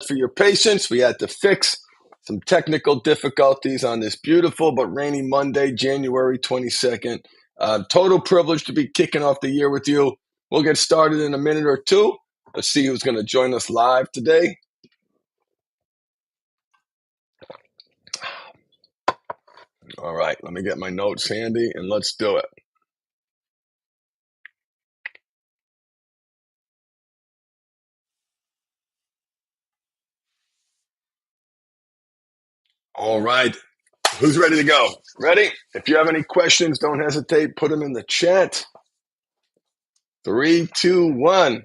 For your patience. We had to fix some technical difficulties on this beautiful but rainy Monday, January 22nd. Total privilege to be kicking off the year with you. We'll get started in a minute or two. Let's see who's going to join us live today. All right, let me get my notes handy and let's do it. All right, who's ready to go? Ready? If you have any questions, don't hesitate. Put them in the chat. 3, 2, 1.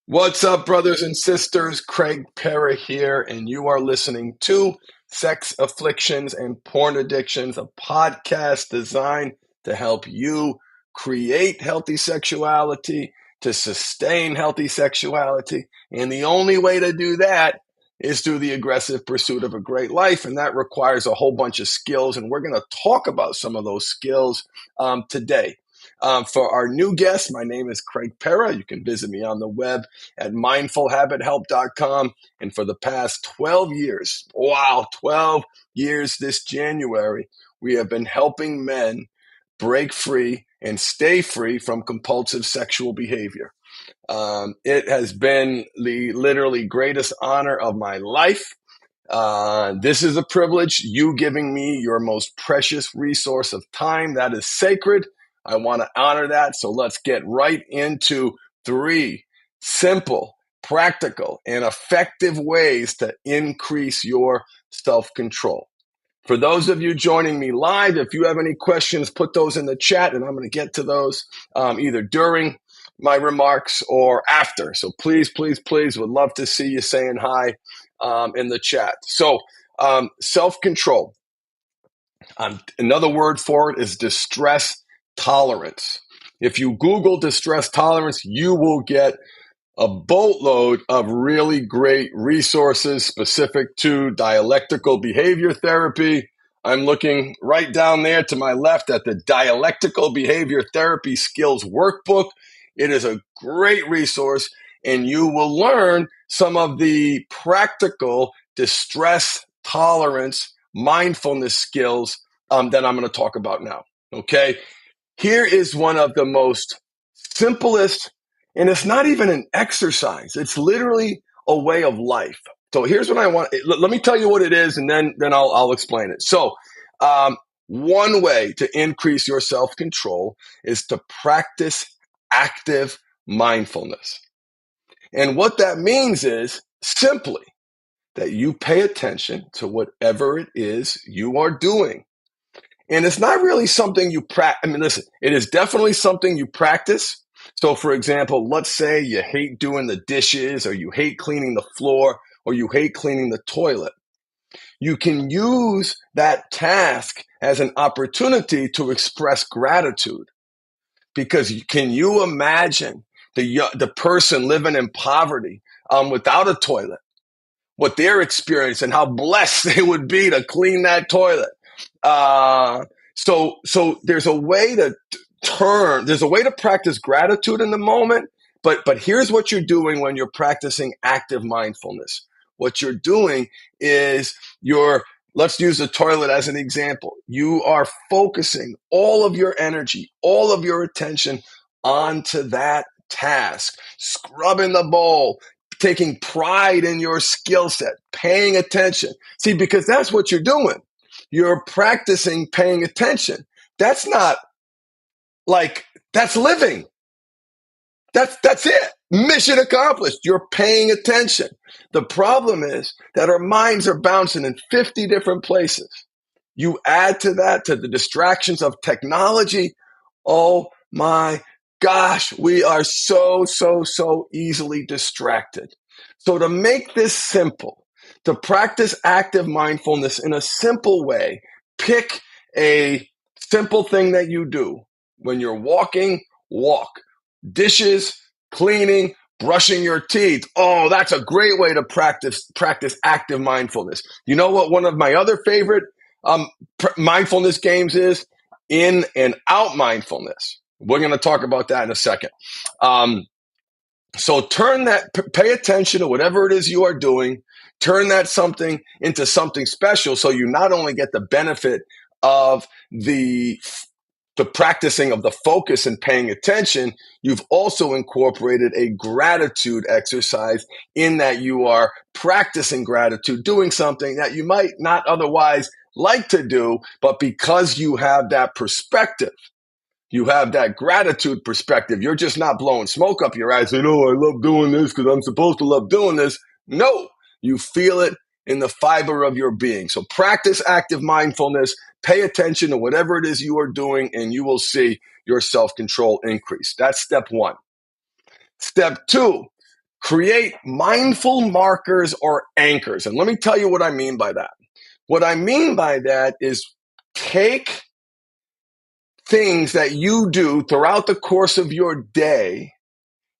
What's up, brothers and sisters? Craig Pera here, and you are listening to Sex Afflictions and Porn Addictions, a podcast designed to help you create healthy sexuality, to sustain healthy sexuality. And the only way to do that is through the aggressive pursuit of a great life, and that requires a whole bunch of skills, and we're going to talk about some of those skills today. For our new guest, my name is Craig Pera. You can visit me on the web at mindfulhabithelp.com. And for the past 12 years, 12 years this January, we have been helping men break free and stay free from compulsive sexual behavior. It has been the literally greatest honor of my life. This is a privilege, you giving me your most precious resource of time. That is sacred. I want to honor that. So let's get right into 3 simple, practical, and effective ways to increase your self-control. For those of you joining me live, if you have any questions, put those in the chat, and I'm going to get to those either during my remarks or after. So please, please, please, would love to see you saying hi in the chat. So self-control. Another word for it is distress tolerance. If you Google distress tolerance, you will get a boatload of really great resources specific to dialectical behavior therapy. I'm looking right down there to my left at the Dialectical Behavior Therapy Skills Workbook. It is a great resource, and you will learn some of the practical distress tolerance mindfulness skills that I'm going to talk about now. Okay. Here is one of the most simplest, and it's not even an exercise. It's literally a way of life. So here's what I want. Let me tell you what it is, and then I'll explain it. So one way to increase your self-control is to practice active mindfulness. And what that means is simply that you pay attention to whatever it is you are doing. And it's not really something you practice. I mean, listen, it is definitely something you practice. So, for example, let's say you hate doing the dishes, or you hate cleaning the floor, or you hate cleaning the toilet. You can use that task as an opportunity to express gratitude. Because can you imagine the person living in poverty without a toilet, what they're experiencing, how blessed they would be to clean that toilet? So there's a way to there's a way to practice gratitude in the moment, but here's what you're doing when you're practicing active mindfulness. What you're doing is let's use the toilet as an example. You are focusing all of your energy, all of your attention onto that task, scrubbing the bowl, taking pride in your skill set, paying attention. See, because that's what you're doing. You're practicing paying attention. That's not that's living. That's it. Mission accomplished. You're paying attention. The problem is that our minds are bouncing in 50 different places. You add to that, to the distractions of technology. Oh my gosh, we are so easily distracted. So to make this simple, to practice active mindfulness in a simple way, pick a simple thing that you do. When you're walking, walk. Dishes, cleaning, brushing your teeth. Oh, that's a great way to practice active mindfulness. You know what one of my other favorite mindfulness games is? in and out mindfulness. We're going to talk about that in a second. So pay attention to whatever it is you are doing, turn that something into something special so you not only get the benefit of the practicing of the focus and paying attention, you've also incorporated a gratitude exercise in that you are practicing gratitude, doing something that you might not otherwise like to do, but because you have that perspective, you have that gratitude perspective. You're just not blowing smoke up your ass saying, oh, I love doing this because I'm supposed to love doing this. No, you feel it in the fiber of your being. So practice active mindfulness, pay attention to whatever it is you are doing, and you will see your self-control increase. That's step one. Step two, create mindful markers or anchors. And let me tell you what I mean by that. What I mean by that is take things that you do throughout the course of your day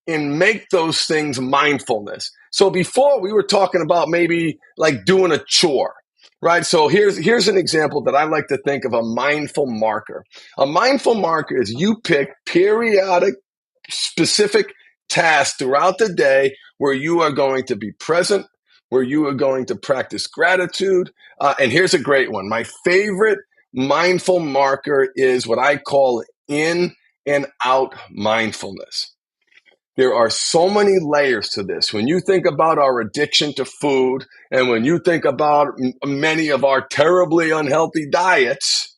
and make those things mindfulness. So before we were talking about maybe like doing a chore, right? So here's an example that I like to think of a mindful marker. A mindful marker is you pick periodic, specific tasks throughout the day where you are going to be present, where you are going to practice gratitude. And here's a great one. My favorite mindful marker is what I call in and out mindfulness. There are so many layers to this. When you think about our addiction to food, and when you think about many of our terribly unhealthy diets,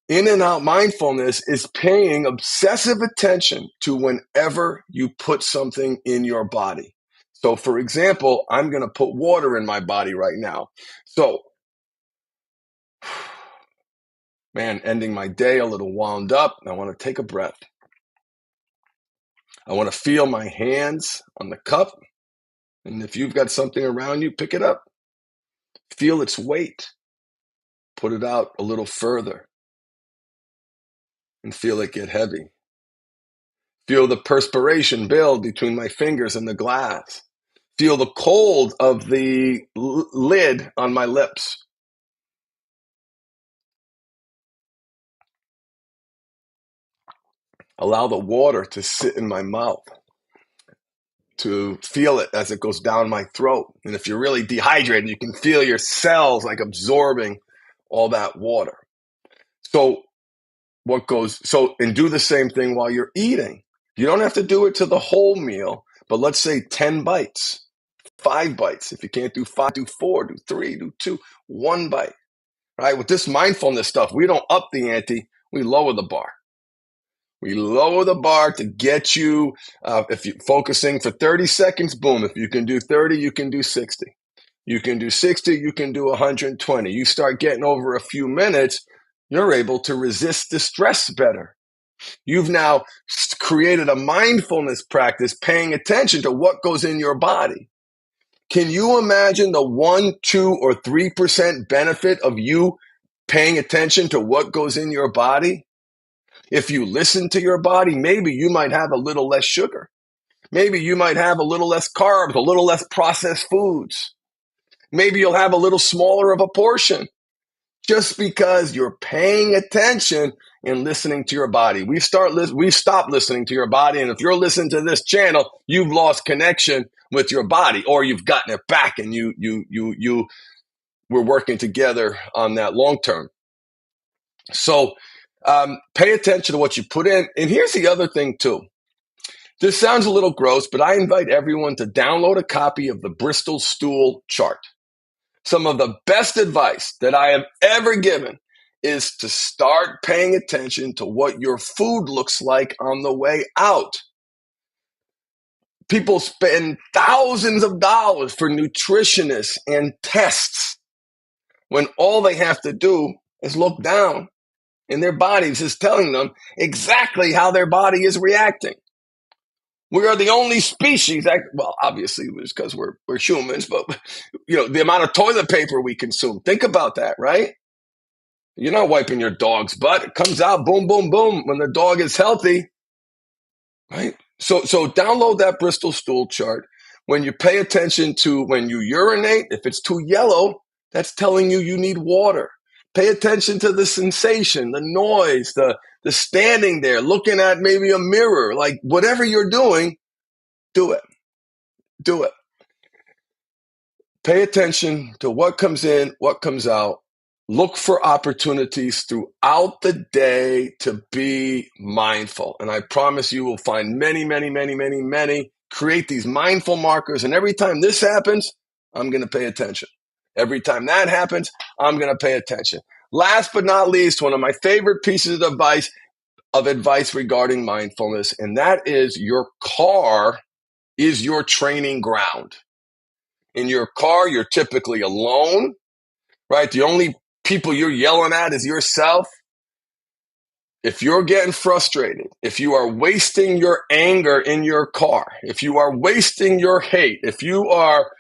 in and out mindfulness is paying obsessive attention to whenever you put something in your body. So, for example, I'm going to put water in my body right now. So, man, ending my day a little wound up. I want to take a breath. I want to feel my hands on the cup. And if you've got something around you, pick it up. Feel its weight. Put it out a little further and feel it get heavy. Feel the perspiration build between my fingers and the glass. Feel the cold of the lid on my lips. Allow the water to sit in my mouth, to feel it as it goes down my throat. And if you're really dehydrated, you can feel your cells like absorbing all that water. And do the same thing while you're eating. You don't have to do it to the whole meal, but let's say 10 bites, 5 bites. If you can't do 5, do 4, do 3, do 2, 1 bite. Right? With this mindfulness stuff, we don't up the ante, we lower the bar. We lower the bar to get you, if you're focusing for 30 seconds, boom. If you can do 30, you can do 60. You can do 60, you can do 120. You start getting over a few minutes, you're able to resist the stress better. You've now created a mindfulness practice paying attention to what goes in your body. Can you imagine the 1, 2, or 3% benefit of you paying attention to what goes in your body? If you listen to your body, maybe you might have a little less sugar. Maybe you might have a little less carbs, a little less processed foods. Maybe you'll have a little smaller of a portion just because you're paying attention and listening to your body. We've stopped listening to your body. And if you're listening to this channel, you've lost connection with your body, or you've gotten it back and we're working together on that long term. So pay attention to what you put in. And here's the other thing too. This sounds a little gross, but I invite everyone to download a copy of the Bristol Stool Chart. Some of the best advice that I have ever given is to start paying attention to what your food looks like on the way out. People spend thousands of dollars for nutritionists and tests when all they have to do is look down and their bodies is telling them exactly how their body is reacting. We are the only species well, obviously it's because we're humans, but the amount of toilet paper we consume. Think about that, right? You're not wiping your dog's butt. It comes out, boom, boom, boom, when the dog is healthy, right? So download that Bristol Stool Chart. When you pay attention to when you urinate, if it's too yellow, that's telling you need water. Pay attention to the sensation, the noise, the standing there, looking at maybe a mirror. Like whatever you're doing, do it. Do it. Pay attention to what comes in, what comes out. Look for opportunities throughout the day to be mindful. And I promise you will find many, many, many, many, many. Create these mindful markers. And every time this happens, I'm going to pay attention. Every time that happens, I'm going to pay attention. Last but not least, one of my favorite pieces of advice regarding mindfulness, and that is your car is your training ground. In your car, you're typically alone, right? The only people you're yelling at is yourself. If you're getting frustrated, if you are wasting your anger in your car, if you are wasting your hate, if you are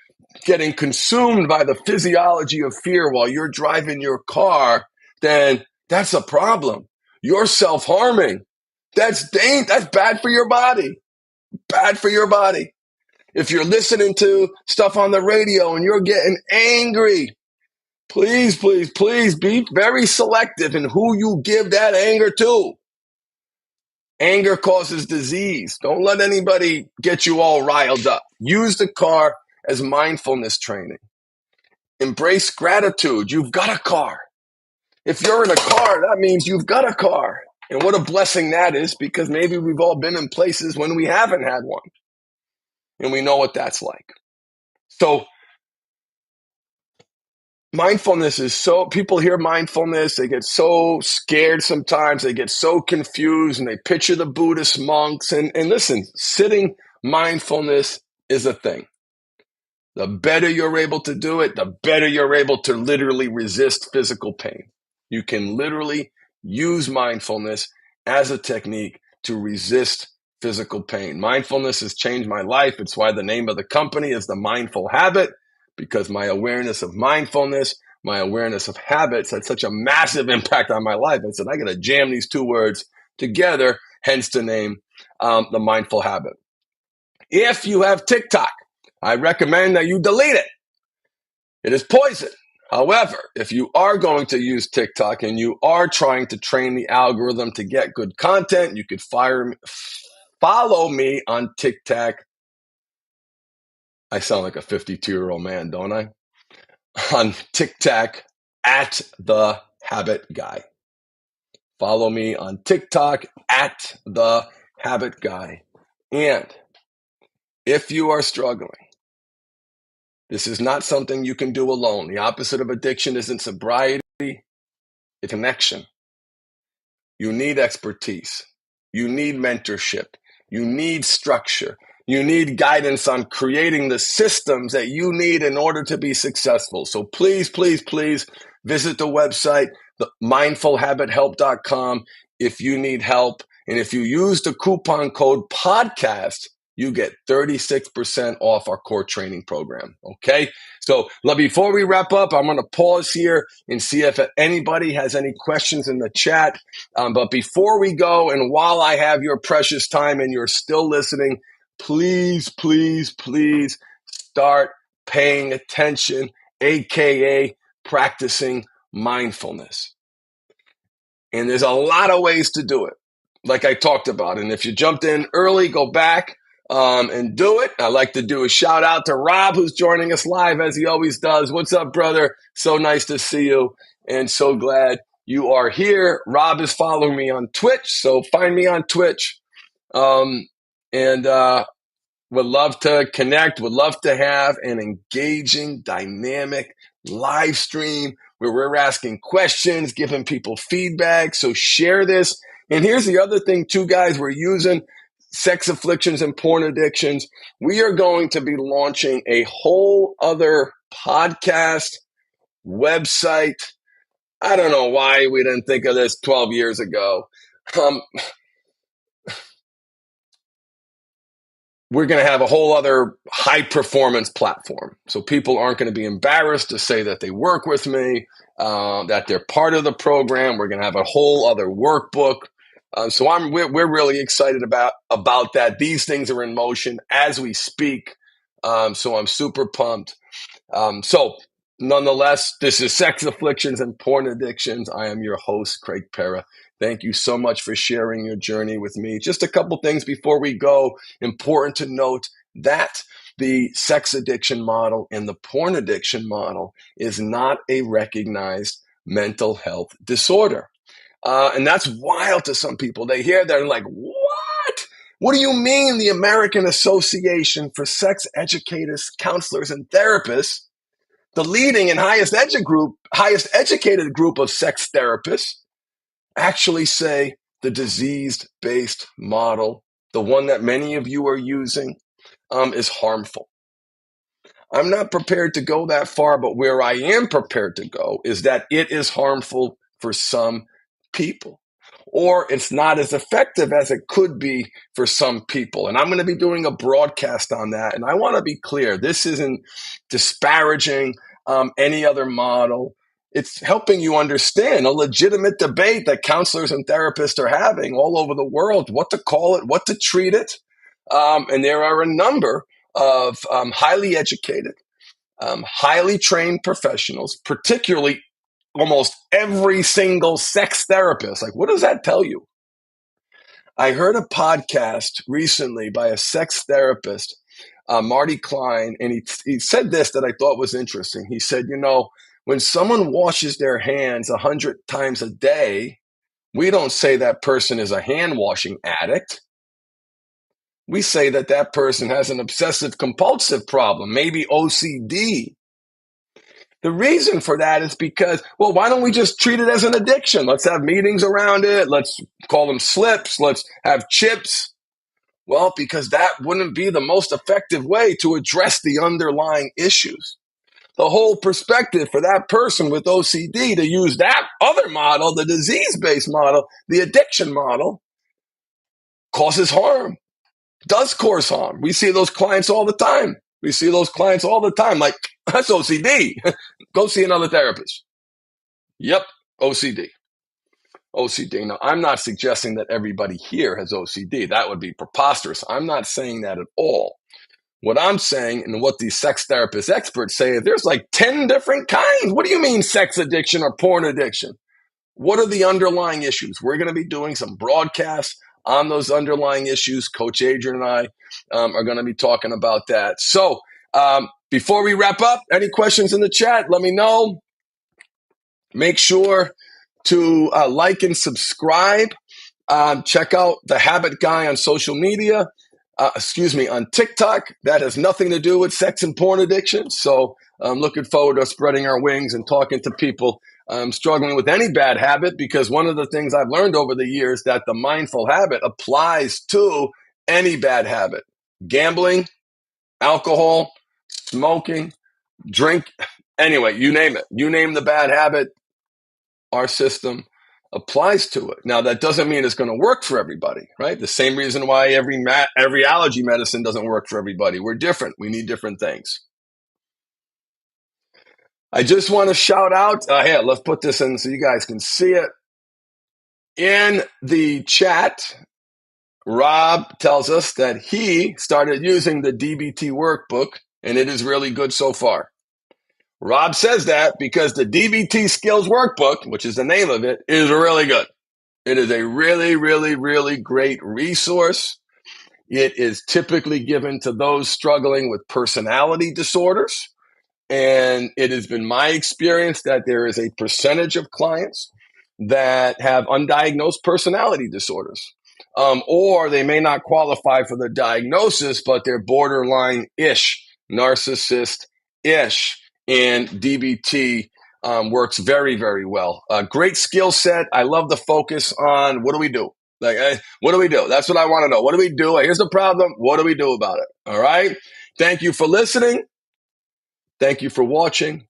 getting consumed by the physiology of fear while you're driving your car, then that's a problem. You're self-harming. That's bad for your body. Bad for your body. If you're listening to stuff on the radio and you're getting angry, please, please, please be very selective in who you give that anger to. Anger causes disease. Don't let anybody get you all riled up. Use the car as mindfulness training. Embrace gratitude. You've got a car. If you're in a car, that means you've got a car. And what a blessing that is, because maybe we've all been in places when we haven't had one. And we know what that's like. So mindfulness is people hear mindfulness, they get so scared sometimes, they get so confused, and they picture the Buddhist monks. And listen, sitting mindfulness is a thing. The better you're able to do it, the better you're able to literally resist physical pain. You can literally use mindfulness as a technique to resist physical pain. Mindfulness has changed my life. It's why the name of the company is The Mindful Habit, because my awareness of mindfulness, my awareness of habits had such a massive impact on my life. I said, I got to jam these two words together, hence the name, The Mindful Habit. If you have TikTok, I recommend that you delete it. It is poison. However, if you are going to use TikTok and you are trying to train the algorithm to get good content, you could follow me on TikTok. I sound like a 52-year-old man, don't I? On TikTok at The Habit Guy. Follow me on TikTok at The Habit Guy. And if you are struggling, this is not something you can do alone. The opposite of addiction isn't sobriety, it's connection. You need expertise. You need mentorship. You need structure. You need guidance on creating the systems that you need in order to be successful. So please, please, please visit the website, mindfulhabithelp.com, if you need help. And if you use the coupon code PODCAST, you get 36% off our core training program. Okay. So before we wrap up, I'm going to pause here and see if anybody has any questions in the chat. But before we go, and while I have your precious time and you're still listening, please, please, please start paying attention, AKA practicing mindfulness. And there's a lot of ways to do it, like I talked about. And if you jumped in early, go back and do it. I'd like to do a shout out to Rob, who's joining us live as he always does. What's up, brother? So nice to see you and so glad you are here. Rob is following me on Twitch, so find me on Twitch. Would love to connect, would love to have an engaging, dynamic live stream where we're asking questions, giving people feedback. So share this. And here's the other thing too, guys, we're using sex afflictions and porn addictions. We are going to be launching a whole other podcast, website. I don't know why we didn't think of this 12 years ago. We're going to have a whole other high performance platform. So people aren't going to be embarrassed to say that they work with me, that they're part of the program. We're going to have a whole other workbook. So we're really excited about that. These things are in motion as we speak. So I'm super pumped. So Nonetheless, this is Sex Afflictions and Porn Addictions. I am your host, Craig Pera. Thank you so much for sharing your journey with me. Just a couple things before we go. Important to note that the sex addiction model and the porn addiction model is not a recognized mental health disorder. And that's wild to some people. They hear that and like, what? What do you mean the American Association for Sex Educators, Counselors, and Therapists, the leading and highest educated group of sex therapists, actually say the disease-based model, the one that many of you are using, is harmful? I'm not prepared to go that far, but where I am prepared to go is that it is harmful for some people, or it's not as effective as it could be for some people. And I'm going to be doing a broadcast on that. And I want to be clear, this isn't disparaging any other model. It's helping you understand a legitimate debate that counselors and therapists are having all over the world, what to call it, what to treat it. And there are a number of highly educated, highly trained professionals, particularly almost every single sex therapist. Like, what does that tell you? I heard a podcast recently by a sex therapist, Marty Klein, and he said this that I thought was interesting. He said, when someone washes their hands 100 times a day, we don't say that person is a hand washing addict. We say that that person has an obsessive compulsive problem, maybe OCD. The reason for that is because, well, why don't we just treat it as an addiction? Let's have meetings around it. Let's call them slips. Let's have chips. Well, because that wouldn't be the most effective way to address the underlying issues. The whole perspective for that person with OCD to use that other model, the disease-based model, the addiction model, causes harm. Does cause harm. We see those clients all the time. Like, that's OCD. Go see another therapist. Yep, OCD. OCD. Now, I'm not suggesting that everybody here has OCD. That would be preposterous. I'm not saying that at all. What I'm saying, and what these sex therapist experts say, is there's like 10 different kinds. What do you mean sex addiction or porn addiction? What are the underlying issues? We're going to be doing some broadcasts on those underlying issues. Coach Adrian and I are going to be talking about that. So before we wrap up, any questions in the chat, let me know. Make sure to like and subscribe. Check out The Habit Guy on social media. On TikTok. That has nothing to do with sex and porn addiction. So I'm looking forward to spreading our wings and talking to people struggling with any bad habit, because one of the things I've learned over the years that the mindful habit applies to any bad habit. Gambling, alcohol, smoking, drink, anyway, you name it. You name the bad habit, our system applies to it. Now, that doesn't mean it's going to work for everybody, right? The same reason why every allergy medicine doesn't work for everybody. We're different. We need different things. I just want to shout out, here, let's put this in so you guys can see it. In the chat, Rob tells us that he started using the DBT workbook, and it is really good so far. Rob says that because the DBT Skills Workbook, which is the name of it, is really good. It is a really, really, really great resource. It is typically given to those struggling with personality disorders. And it has been my experience that there is a percentage of clients that have undiagnosed personality disorders. Or they may not qualify for the diagnosis, but they're borderline-ish, narcissist-ish. And DBT works very, very well. Great skill set. I love the focus on what do we do? What do we do? That's what I want to know. What do we do? Here's the problem. What do we do about it? All right. Thank you for listening. Thank you for watching.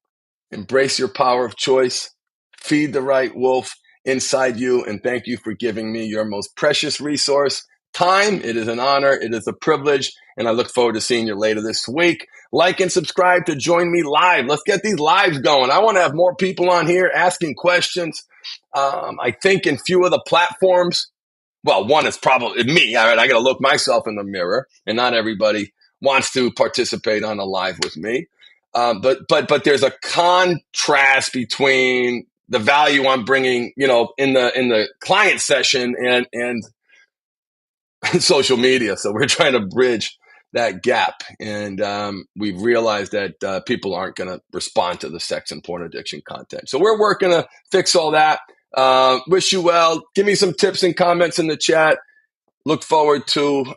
Embrace your power of choice. Feed the right wolf inside you. And thank you for giving me your most precious resource, time. It is an honor. It is a privilege. And I look forward to seeing you later this week. Like and subscribe to join me live. Let's get these lives going. I want to have more people on here asking questions. I think in few of the platforms, well, one is probably me. All right, I got to look myself in the mirror, and not everybody wants to participate on a live with me. But there's a contrast between the value I'm bringing, in the client session and social media. So we're trying to bridge that gap, and we've realized that people aren't going to respond to the sex and porn addiction content. So we're working to fix all that. Wish you well. Give me some tips and comments in the chat. Look forward to